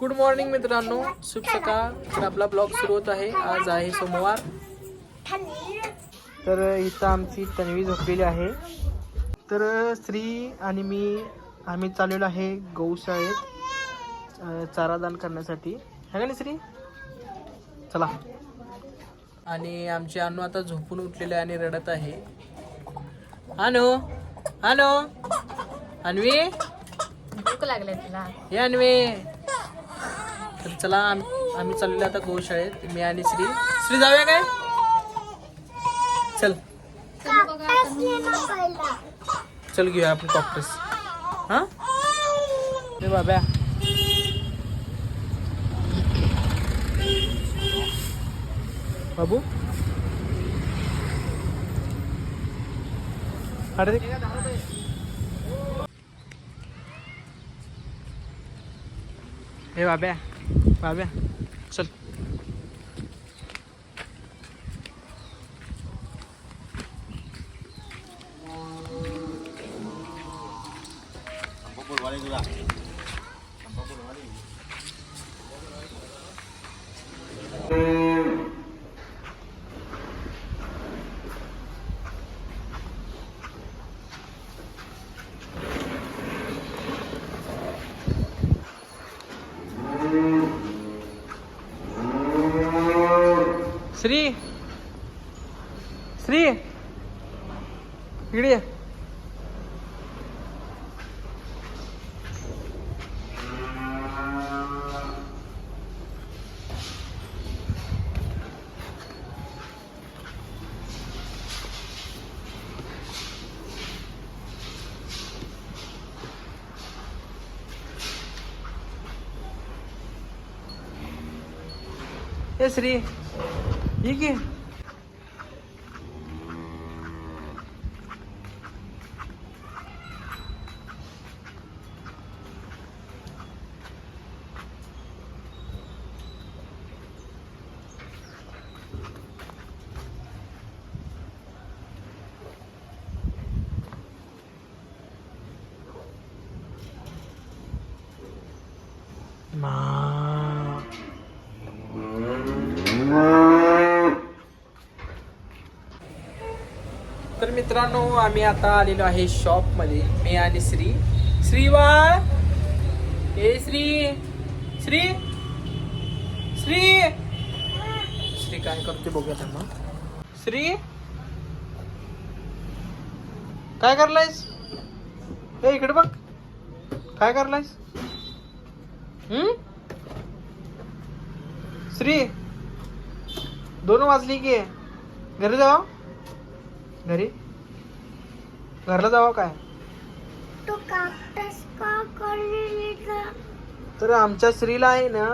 Good morning मित्रांनो, शुभ सकाळ. तर आपला ब्लॉग सुरू होत आहे. आज आहे सोमवार. तर इथं आमची तन्वी झोपलेली आहे. तर श्री आणि आम्ही चाललेलो आहे गौशाळेत चारादान करण्यासाठी. है का नाही श्री? चला. आणि आमची अनु आता झोपून उठलेली आणि रडत आहे. अनु अनु अन्वी, भूक लागले तुला? हे अन्वी. तर चला आम्ही चाललेलो आता गौशाळेत, मी आणि श्री जाऊया काय? चल चल घेऊया आपण कॉकटेस. हा हे बाब्या, बाबू अरे हे बाब्या बाब्या चल. श्री इकडे ये. ए श्री ये की. तर मित्रांनो, आम्ही आता आलेलो आहे शॉप मध्ये, मी आणि श्री बाळ. ए श्री श्री श्री काय करते बघूया त्यांना. श्री काय करलायस? ए इकडे बघ, काय करलायस? श्री 2 वाजली की घरी जावा. घरला जावा काय? तर आमच्या श्रीला आहे ना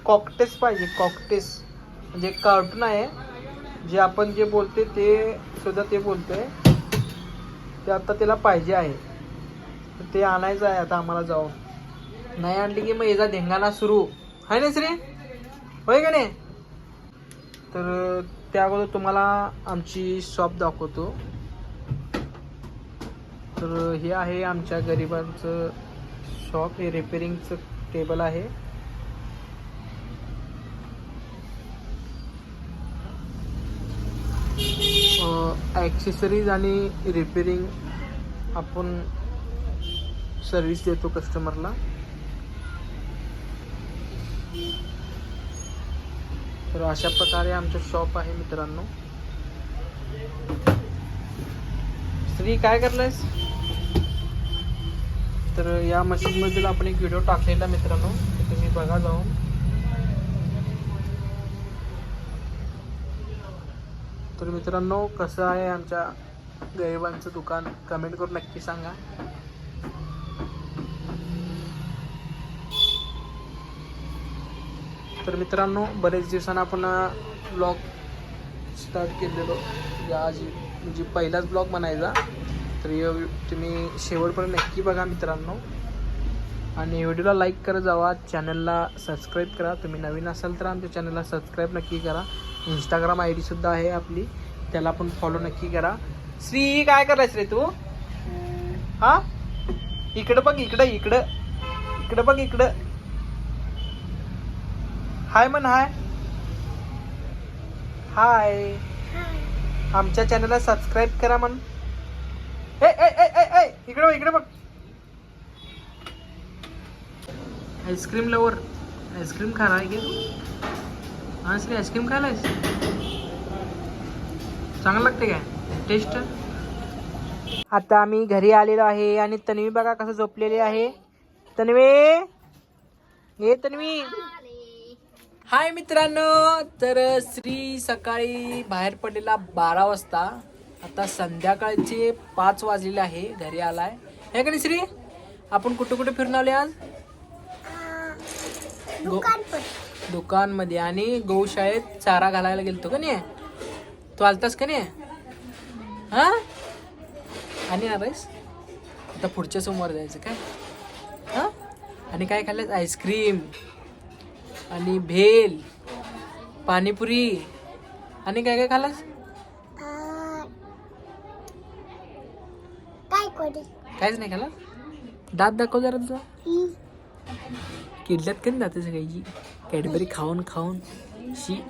कॉकटेस पाहिजे. कॉकटेस म्हणजे कार्टून आहे, जे आपण जे बोलते ते सुद्धा ते बोलतोय. ते आता त्याला पाहिजे आहे, तर ते आणायचं आहे आता आम्हाला जाऊ. नाही आणली की मग याचा धिंगाणा सुरू आहे ना श्री, होय का नाही? तर त्या अगोदर तुम्हाला आमची शॉप दाखवतो. तर हे आहे आमच्या गरिबांचं शॉप. हे रिपेरिंगचं टेबल आहे. ॲक्सेसरीज आणि रिपेरिंग आपण सर्विस देतो कस्टमरला. तर अशा प्रकारे आमचं शॉप आहे मित्रांनो. श्री काय करलायस? तर या मशीन मधील आपण एक व्हिडिओ टाकलेला मित्रांनो, ते तुम्ही बघा जाऊन. तर मित्रांनो, कसं आहे आमच्या गरिबांचं दुकान कमेंट करून नक्की सांगा. तर मित्रांनो, बरेच दिवसांनी आपण ब्लॉग स्टार्ट केलेलो, आज म्हणजे पहिलाच ब्लॉग बनायचा. तर तुम्ही शेवटपर्यंत नक्की बघा मित्रांनो, आणि व्हिडिओला लाईक करत जावा. चॅनलला सबस्क्राईब करा. तुम्ही नवीन असाल तर आमच्या चॅनलला सबस्क्राईब नक्की करा. इंस्टाग्राम ID सुद्धा आहे आपली, त्याला पण फॉलो नक्की करा. श्री काय करायचं रे तू? हा इकडं बघ, इकडं बघ, इकडं हाय म्हण हाय. हाय. आमच्या चॅनलला सबस्क्राईब करा म्हण. ए ए ए ए ए इकडे बघ, इकडे बघ. Ice cream lover. आईस्क्रीम खाणार आहे की? हा श्री आईस्क्रीम खायलायस? चांगलं लागते काय टेस्ट? आता आम्ही घरी आलेलो आहे आणि तन्वी बघा कसं झोपलेली आहे. तन्वी हे तन्वी. हाय मित्रांनो, तर श्री सकाळी बाहेर पडलेला 12 वाजता. आता संध्याकाळचे 5 वाजलेले आहे. घरी आलाय हे का नाही श्री? आपण कुठे कुठे फिरून आले आज? दुकानमध्ये आणि गौशाळेत चारा घालायला गेलतो का नाही? तू आलतास का नाही? हा आणि आलायस? आता पुढच्या सोमवार जायचं काय? हा आणि काय खाल्लं? आईस्क्रीम आणि भेल, पाणीपुरी आणि काय काय खाल्लास? काहीच नाही खाल्ला? दात दाखव जरा तुझा. किडल्यात का दात सगळ्याची? कॅडबरी खाऊन खाऊन शी.